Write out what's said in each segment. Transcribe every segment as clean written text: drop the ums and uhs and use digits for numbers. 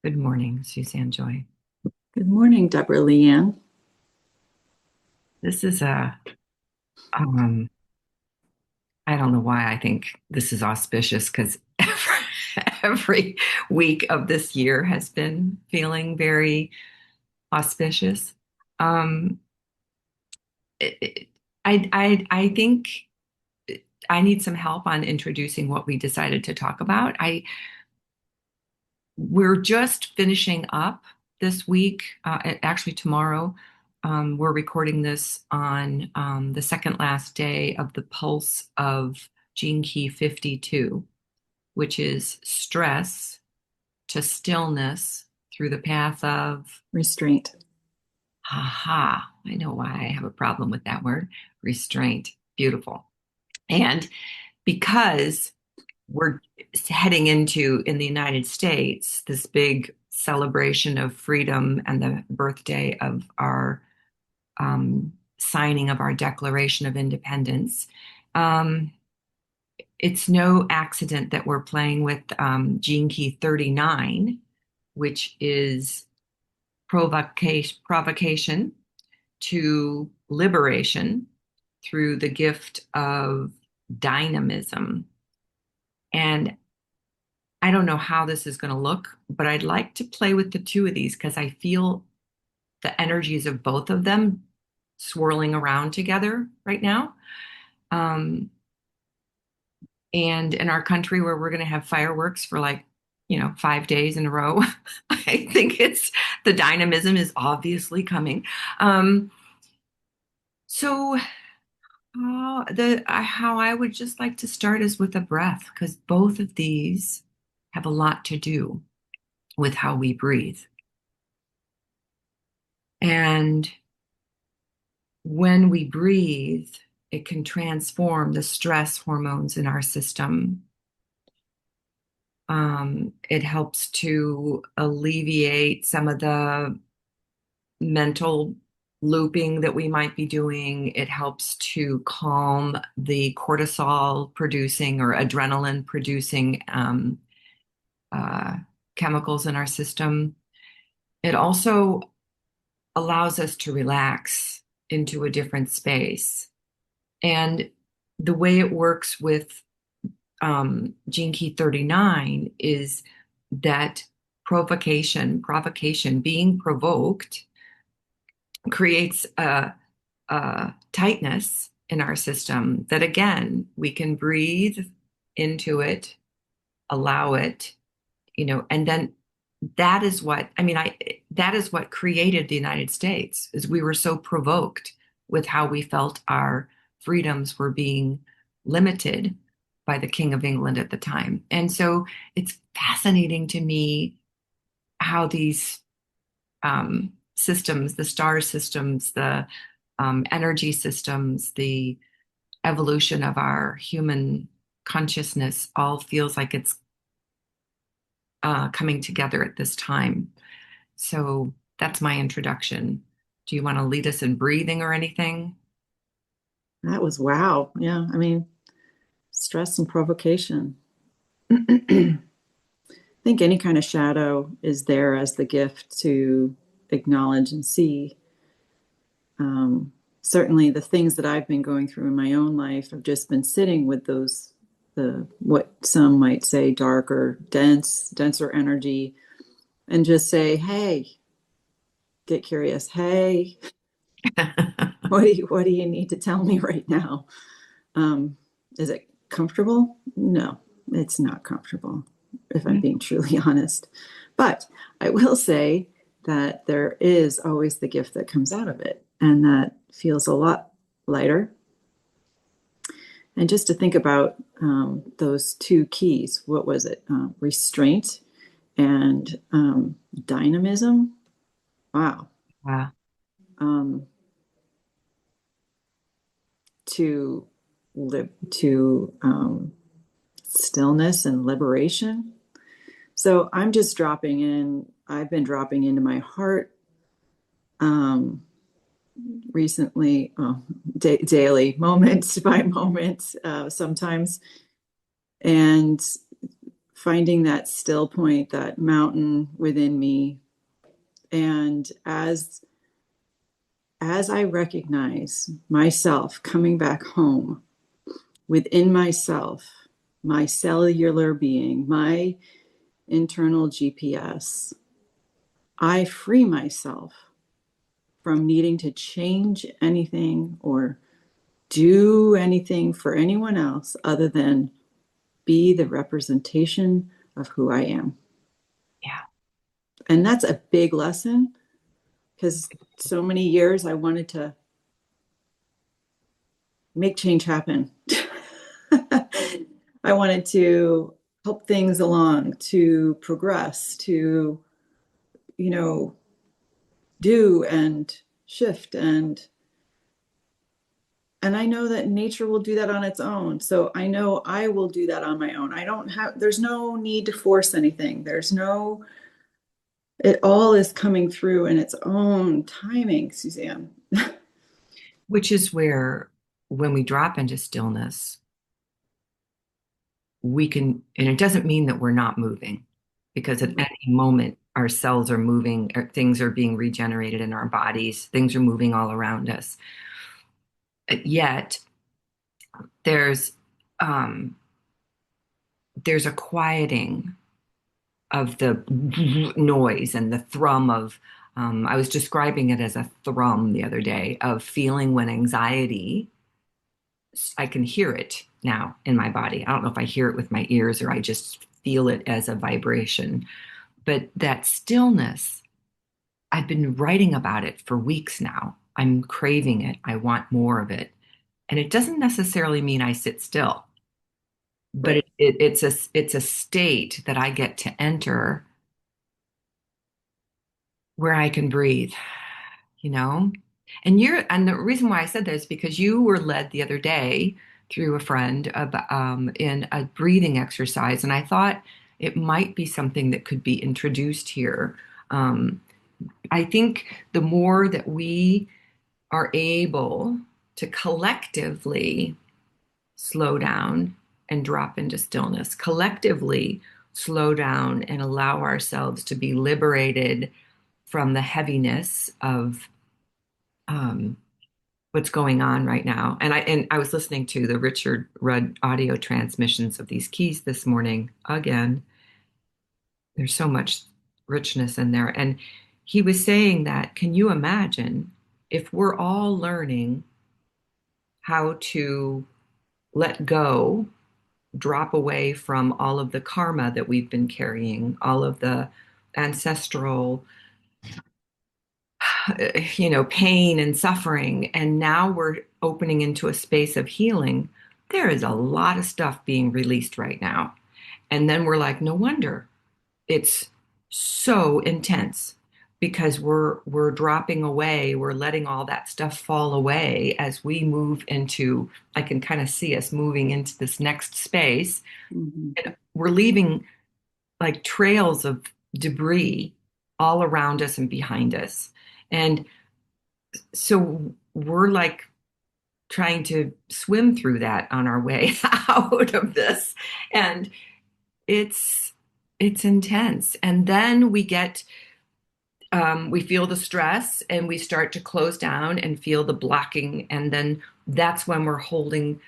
Good morning, Suzanne Joy. Good morning, Deborah LeeAnn. This is um, I don't know why I think this is auspicious because every week of this year has been feeling very auspicious. Um, it, it- I think I need some help on introducing what we decided to talk about. We're just finishing up this week, actually tomorrow. We're recording this on the second last day of the pulse of Gene Key 52, which is stress to stillness through the path of, Restraint. haha, I know why I have a problem with that word, restraint. Beautiful. And because we're heading into in the United States this big celebration of freedom and the birthday of our signing of our Declaration of Independence. Um, it's no accident that we're playing with Gene Key 39, which is provocation to liberation through the gift of dynamism. And I don't know how this is going to look, but I'd like to play with the two of these because I feel the energies of both of them swirling around together right now. Um, and in our country where we're going to have fireworks for 5 days in a row, I think it's the dynamism is obviously coming. Um, so the how I would just like to start is with a breath because both of these have a lot to do with how we breathe. And when we breathe, it can transform the stress hormones in our system. It helps to alleviate some of the mental looping that we might be doing. It helps to calm the cortisol producing or adrenaline producing uh, chemicals in our system. It also allows us to relax into a different space. And the way it works with Gene Key 39 is that provocation, being provoked, creates a tightness in our system that, again, we can breathe into it, allow it, and then that is what, I mean, that is what created the United States, is we were so provoked with how we felt our freedoms were being limited by the King of England at the time. And so it's fascinating to me how these systems, the star systems, the energy systems, the evolution of our human consciousness all feels like it's coming together at this time. So that's my introduction. Do you want to lead us in breathing or anything? That was wow. Yeah, I mean, stress and provocation. I think any kind of shadow is there as the gift to acknowledge and see. Um, Certainly, the things that I've been going through in my own life have just been sitting with those, the what some might say darker, denser energy, and just say, "Hey, get curious. Hey, what do you need to tell me right now?" Um, is it comfortable? No, it's not comfortable, if I'm being truly honest. But I will say that there is always the gift that comes out of it, and that feels a lot lighter. And just to think about those two keys, what was it? Restraint and dynamism. Wow. Yeah. Um, to live to stillness and liberation. So I'm just dropping in. I've been dropping into my heart um, recently, daily, moment by moment, sometimes, and finding that still point, that mountain within me. And as I recognize myself coming back home within myself, my cellular being, my internal GPS, I free myself from needing to change anything or do anything for anyone else other than be the representation of who I am. Yeah. And that's a big lesson because so many years I wanted to make change happen. I wanted to help things along, to progress, to, you know, do and shift and I know that nature will do that on its own. So I know I will do that on my own. I don't have, there's no need to force anything. There's no, it all is coming through in its own timing, Suzanne. Which is where, when we drop into stillness, we can, and it doesn't mean that we're not moving, because at any moment, our cells are moving, or things are being regenerated in our bodies, things are moving all around us. Yet, there's um, there's a quieting of the noise and the thrum of, I was describing it as a thrum the other day of feeling when anxiety, I can hear it now in my body. I don't know if I hear it with my ears or I just feel it as a vibration. But that stillness, I've been writing about it for weeks now. I'm craving it. I want more of it. And it doesn't necessarily mean I sit still, but Right. it's a state that I get to enter where I can breathe, you know? And the reason why I said that is because you were led the other day through a friend in a breathing exercise, and I thought it might be something that could be introduced here. Um, I think the more that we are able to collectively slow down and drop into stillness, collectively slow down and allow ourselves to be liberated from the heaviness of um, what's going on right now. And I was listening to the Richard Rudd audio transmissions of these keys this morning again. There's so much richness in there. And he was saying that, can you imagine if we're all learning how to let go, drop away from all of the karma that we've been carrying, all of the ancestral, pain and suffering, and now we're opening into a space of healing. There is a lot of stuff being released right now. And then we're like, no wonder it's so intense, because we're dropping away, we're letting all that stuff fall away as we move into, I can kind of see us moving into this next space. Mhm. And we're leaving like trails of debris all around us and behind us. And so we're like trying to swim through that on our way out of this. And it's it's intense. And then we feel the stress and we start to close down and feel the blocking. And then that's when we're holding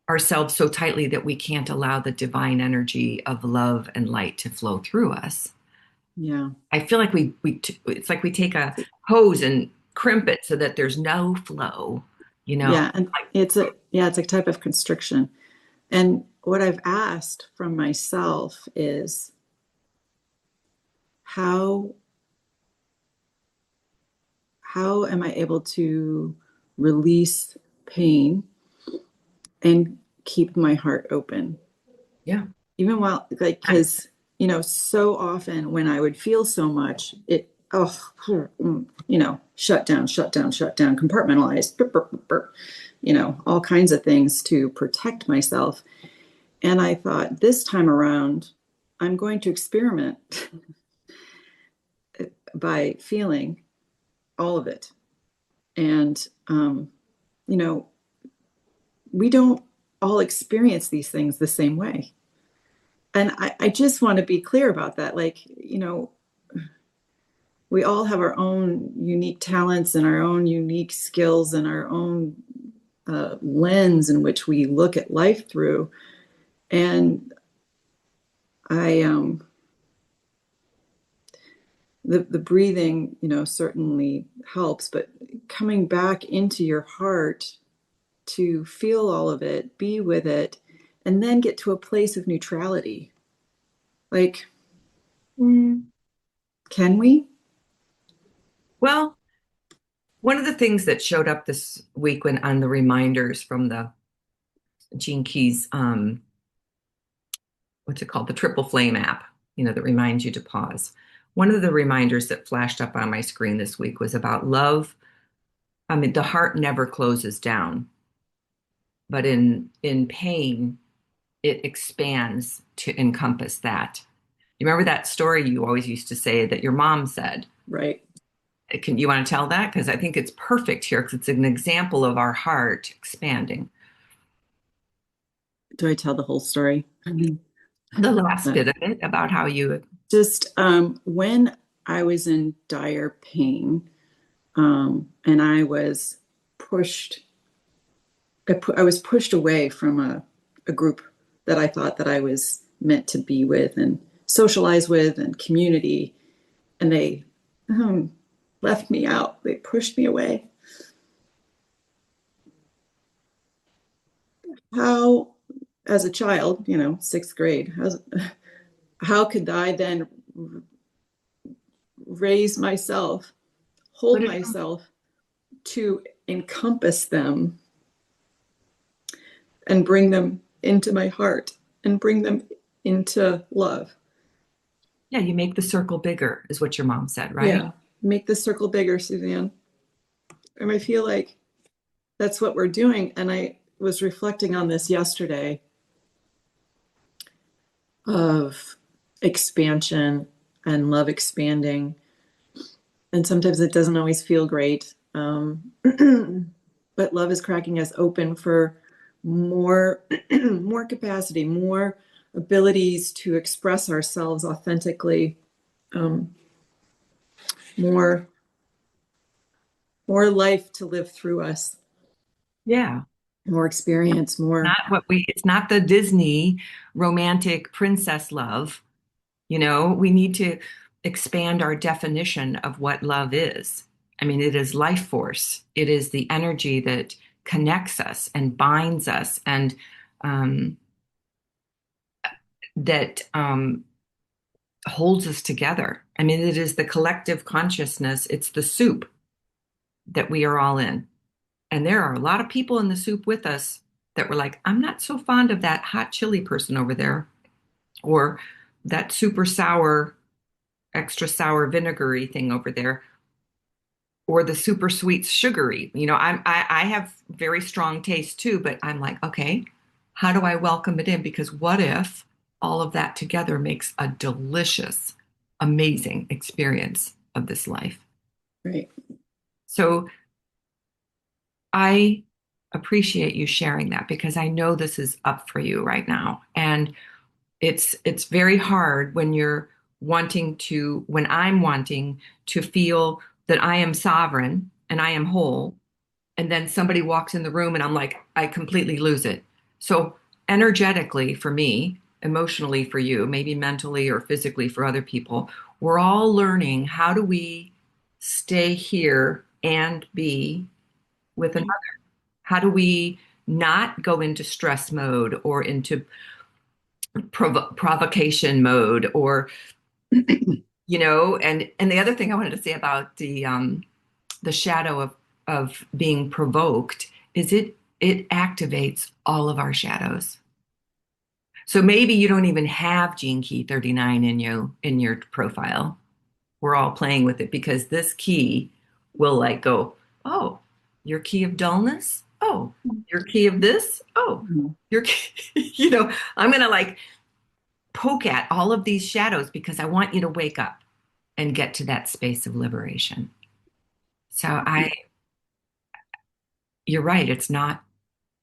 ourselves so tightly that we can't allow the divine energy of love and light to flow through us. Yeah. I feel like it's like we take a hose and crimp it so that there's no flow, you know? Yeah. And it's a type of constriction. And what I've asked from myself is how how am I able to release pain and keep my heart open? Yeah. Even while, like, because, so often when I would feel so much, shut down, shut down, shut down, compartmentalize, all kinds of things to protect myself. And I thought this time around, I'm going to experiment by feeling all of it. And, you know, we don't all experience these things the same way. And I just want to be clear about that. Like, we all have our own unique talents and our own unique skills and our own lens in which we look at life through. And I, the breathing, certainly helps, but coming back into your heart to feel all of it, be with it, and then get to a place of neutrality. Like, Mm. can we? Well, one of the things that showed up this week when on the reminders from the Gene Keys, what's it called? The Triple Flame app, that reminds you to pause. One of the reminders that flashed up on my screen this week was about love. I mean, the heart never closes down, but in pain, it expands to encompass that. You remember that story you always used to say that your mom said? Right. Can you want to tell that? Because I think it's perfect here because it's an example of our heart expanding. Do I tell the whole story? The last Uh, bit of it about how you, just when I was in dire pain, and pushed, I was pushed away from a group that I thought that I was meant to be with and socialize with and community, and they left me out. They pushed me away. How, as a child, sixth grade, how could I then raise myself, what hold did, myself to encompass them and bring them into my heart and bring them into love? yeah, you make the circle bigger, is what your mom said, right? Yeah. Make the circle bigger, Suzanne. And I feel like that's what we're doing. And I was reflecting on this yesterday of expansion and love expanding. And sometimes it doesn't always feel great. But love is cracking us open for more, more capacity, more abilities to express ourselves authentically, um, more, more life to live through us, Yeah. more experience, more. It's not the Disney romantic princess love. We need to expand our definition of what love is. I mean, it is life force. It is the energy that connects us and binds us and um, that holds us together. I mean, it is the collective consciousness. It's the soup that we are all in. And there are a lot of people in the soup with us that were like, I'm not so fond of that hot chili person over there, or that super sour, extra sour vinegary thing over there, or the super sweet sugary. I have very strong taste too, but I'm like, okay, how do I welcome it in? Because what if all of that together makes a delicious, amazing experience of this life? Right. So I appreciate you sharing that because I know this is up for you right now. And it's very hard when I'm wanting to feel that I am sovereign and I am whole, and then somebody walks in the room and I'm like, I completely lose it. So energetically for me, emotionally for you, maybe mentally or physically for other people, we're all learning how do we stay here and be with another. How do we not go into stress mode or into provocation mode or and the other thing I wanted to say about the shadow of being provoked is it activates all of our shadows. So maybe you don't even have gene key 39 in your profile. We're all playing with it because this key will like go, oh, your key of dullness. Oh, your key of this. Oh, Mhm. your key, I'm gonna like poke at all of these shadows because I want you to wake up and get to that space of liberation. So you're right, it's not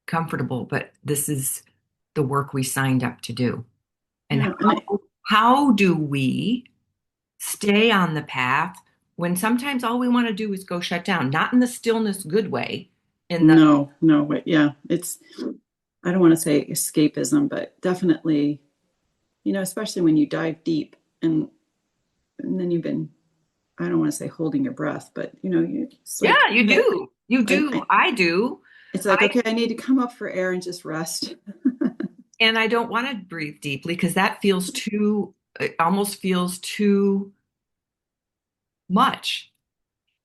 comfortable, but this is the work we signed up to do. And Yeah. And how do we stay on the path when sometimes all we want to do is go shut down, not in the stillness good way, in the, no, no, but yeah, it's, I don't want to say escapism, but definitely, especially when you dive deep and then you've been, I don't want to say holding your breath, but it's like, yeah, you okay, do. You do. I do. it's I like, okay, I need to come up for air and just rest. and I don't want to breathe deeply because that feels too, it almost feels too much.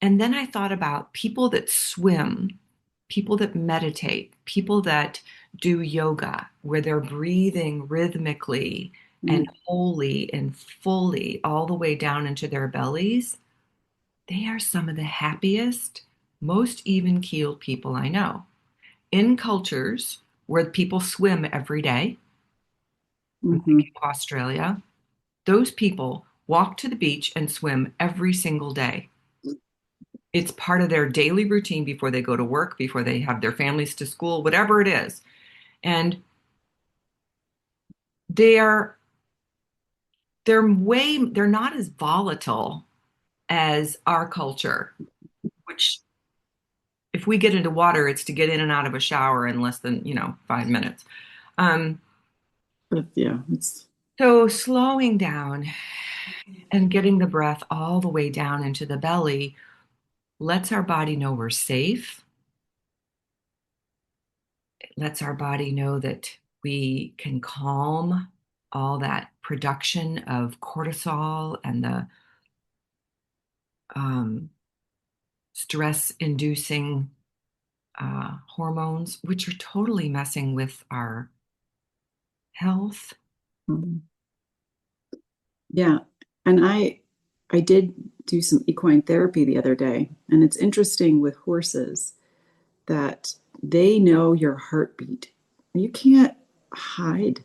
And then I thought about people that swim, people that meditate, people that do yoga, where they're breathing rhythmically and Mm, wholly and fully all the way down into their bellies. They are some of the happiest, most even-keeled people I know. In cultures where people swim every day, I'm hmm. thinking of Australia, those people walk to the beach and swim every single day. It's part of their daily routine before they go to work, before they have their families to school, whatever it is. And they're they're not as volatile as our culture, which if we get into water, it's to get in and out of a shower in less than, 5 minutes. Um, But yeah, it's so slowing down and getting the breath all the way down into the belly lets our body know we're safe. It lets our body know that we can calm all that production of cortisol and the um, stress-inducing hormones, which are totally messing with our health. mm, yeah. And I did do some equine therapy the other day, and it's interesting with horses that they know your heartbeat. You can't hide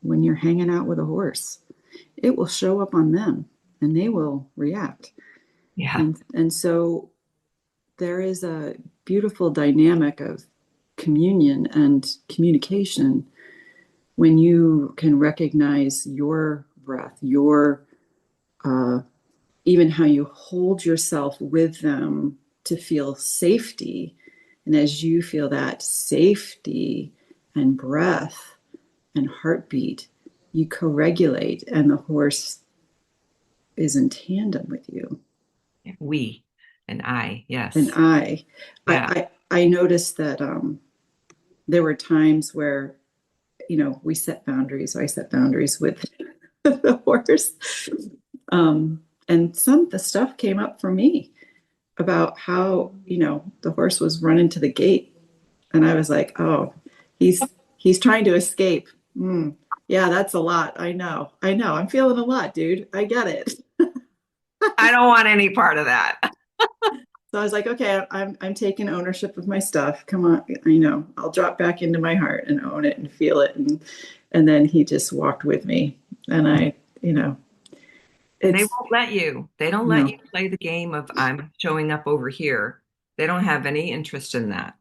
when you're hanging out with a horse. It will show up on them and they will react. Yeah. And so there is a beautiful dynamic of communion and communication when you can recognize your breath, your uh, even how you hold yourself with them to feel safety. And as you feel that safety and breath and heartbeat, you co-regulate, and the horse is in tandem with you. We and I, And yes. Yeah. I noticed that there were times where we set boundaries. I set boundaries with the horse, and some of the stuff came up for me about how the horse was running to the gate, and I was like, oh, he's trying to escape. Yeah, that's a lot. I know, I'm feeling a lot, dude. I get it. I don't want any part of that. So I was like, okay, I'm taking ownership of my stuff. Come on, I'll drop back into my heart and own it and feel it. And then he just walked with me, and They it's won't let you. They don't let you no, play the game of I'm showing up over here. They don't have any interest in that.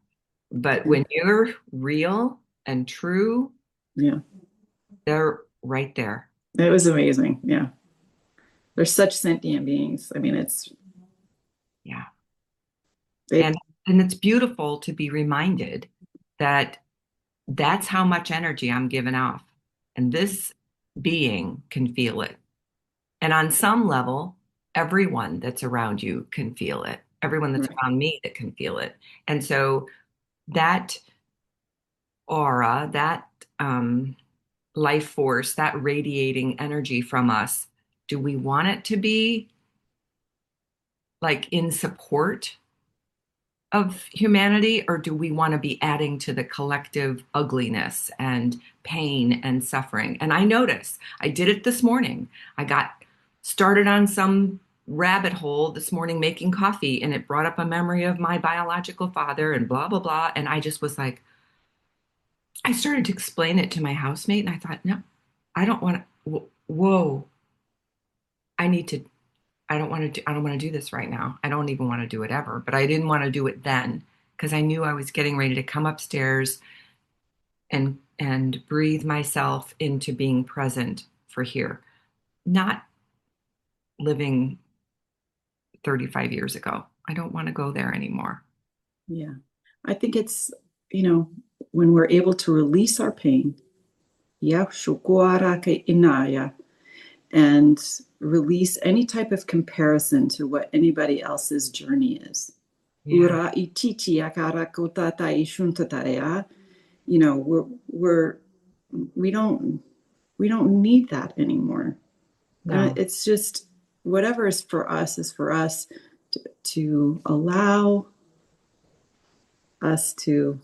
But yeah, when you're real and true, yeah, they're right there. it was amazing. Yeah, they're such sentient beings. I mean, Yeah. they And and it's beautiful to be reminded that that's how much energy I'm giving off. And this being can feel it. And on some level, everyone that's around you can feel it. Everyone that's right, around me that can feel it. And so that aura, that life force, that radiating energy from us, do we want it to be like in support of humanity, or do we want to be adding to the collective ugliness and pain and suffering? And I notice I did it this morning. I got started on some rabbit hole this morning making coffee, and it brought up a memory of my biological father and blah, blah, blah. And I just was like, I started to explain it to my housemate, and I thought, no, I don't want to. Whoa, I need to. I don't want to do, I don't want to do this right now. I don't even want to do it ever, but I didn't want to do it then because I knew I was getting ready to come upstairs and breathe myself into being present for here, not living 35 years ago. I don't want to go there anymore. Yeah. I think it's, you know, when we're able to release our pain, yeah, shukuarake inaya, and release any type of comparison to what anybody else's journey is. Yeah, Ura ititi akarakotata ishuntatarea. You know, we're we don't we don't need that anymore. no. It's just whatever is for us to allow us to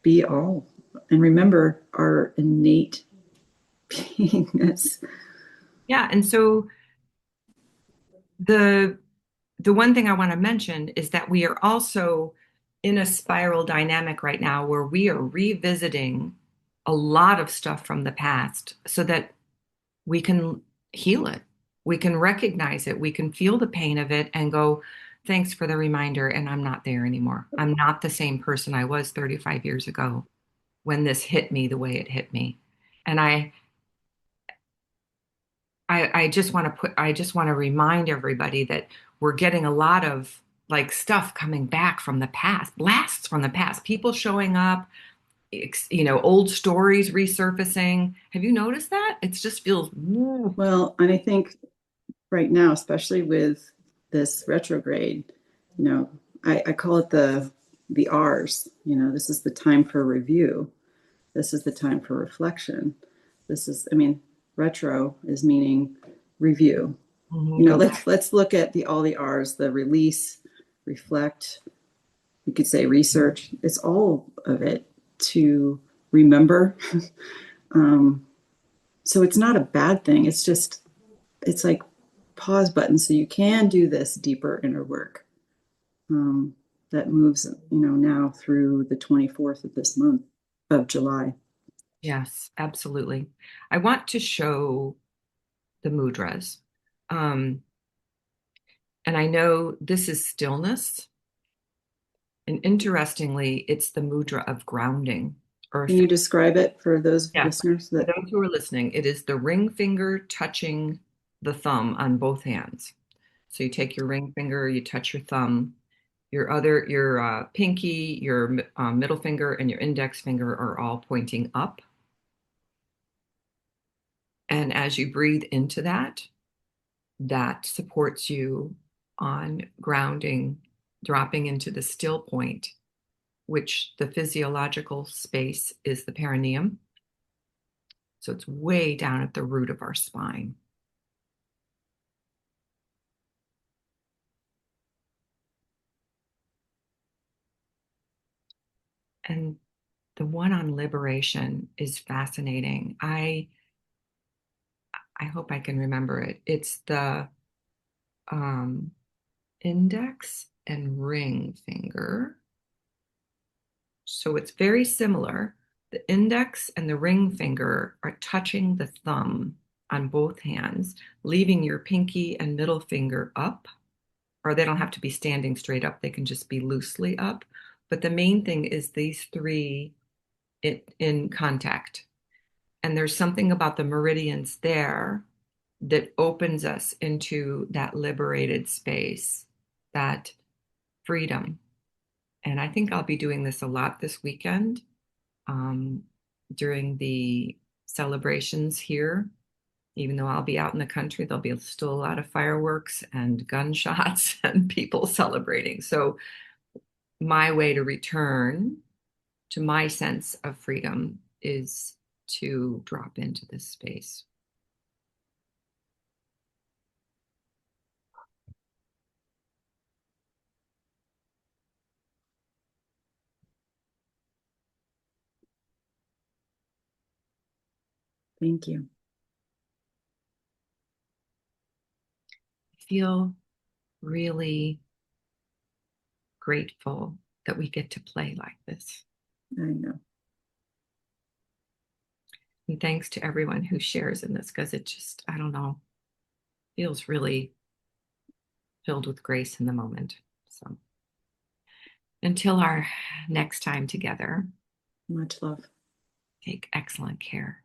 be all and remember our innate beingness. Yeah, and so the the one thing I want to mention is that we are also in a spiral dynamic right now where we are revisiting a lot of stuff from the past so that we can heal it. We can recognize it. We can feel the pain of it and go, thanks for the reminder. And I'm not there anymore. I'm not the same person I was 35 years ago when this hit me the way it hit me. And I just want to I just want to remind everybody that we're getting a lot of like stuff coming back from the past, blasts from the past, people showing up, old stories resurfacing. Have you noticed that? It just feels, woo. Well, and I think right now, especially with this retrograde, you know, I call it the R's. You know, this is the time for review. This is the time for reflection. This is, I mean, retro is meaning review. You know, Go back. let's look at the all the R's, the release, reflect, you could say research. It's all of it to remember. um, so it's not a bad thing. It's just it's like pause button so you can do this deeper inner work um, that moves, you know, now through the 24th of this month of July. Yes, absolutely. I want to show the mudras. Um, and I know this is stillness. And interestingly, it's the mudra of grounding. Or Can you describe it for those yes, listeners for that those who are listening, it is the ring finger touching the thumb on both hands. So you take your ring finger, you touch your thumb, your pinky, your middle finger, and your index finger are all pointing up. And as you breathe into that, that supports you on grounding, dropping into the still point, which the physiological space is the perineum. So it's way down at the root of our spine. And the one on liberation is fascinating. I hope I can remember it. It's the um, index and ring finger. So it's very similar. The index and the ring finger are touching the thumb on both hands, leaving your pinky and middle finger up, or they don't have to be standing straight up, they can just be loosely up. But the main thing is these three in contact. And there's something about the meridians there that opens us into that liberated space, that freedom. And I think I'll be doing this a lot this weekend um, during the celebrations here. Even though I'll be out in the country, there'll be still a lot of fireworks and gunshots and people celebrating. So, my way to return to my sense of freedom is to drop into this space. thank you. Feel really grateful that we get to play like this. I know. And thanks to everyone who shares in this because it just, I don't know, feels really filled with grace in the moment. So until our next time together, Much love. take excellent care.